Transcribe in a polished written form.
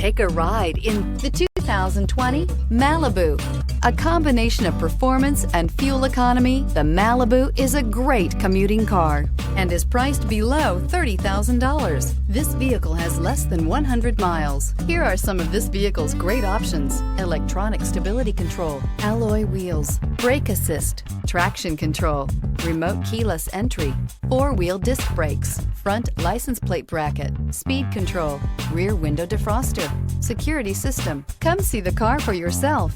Take a ride in the 2020 Malibu. A combination of performance and fuel economy, the Malibu is a great commuting car and is priced below $30,000. This vehicle has less than 100 miles. Here are some of this vehicle's great options: electronic stability control, alloy wheels, brake assist, traction control, remote keyless entry, four-wheel disc brakes, front license plate bracket, speed control, rear window defroster, security system. Come see the car for yourself.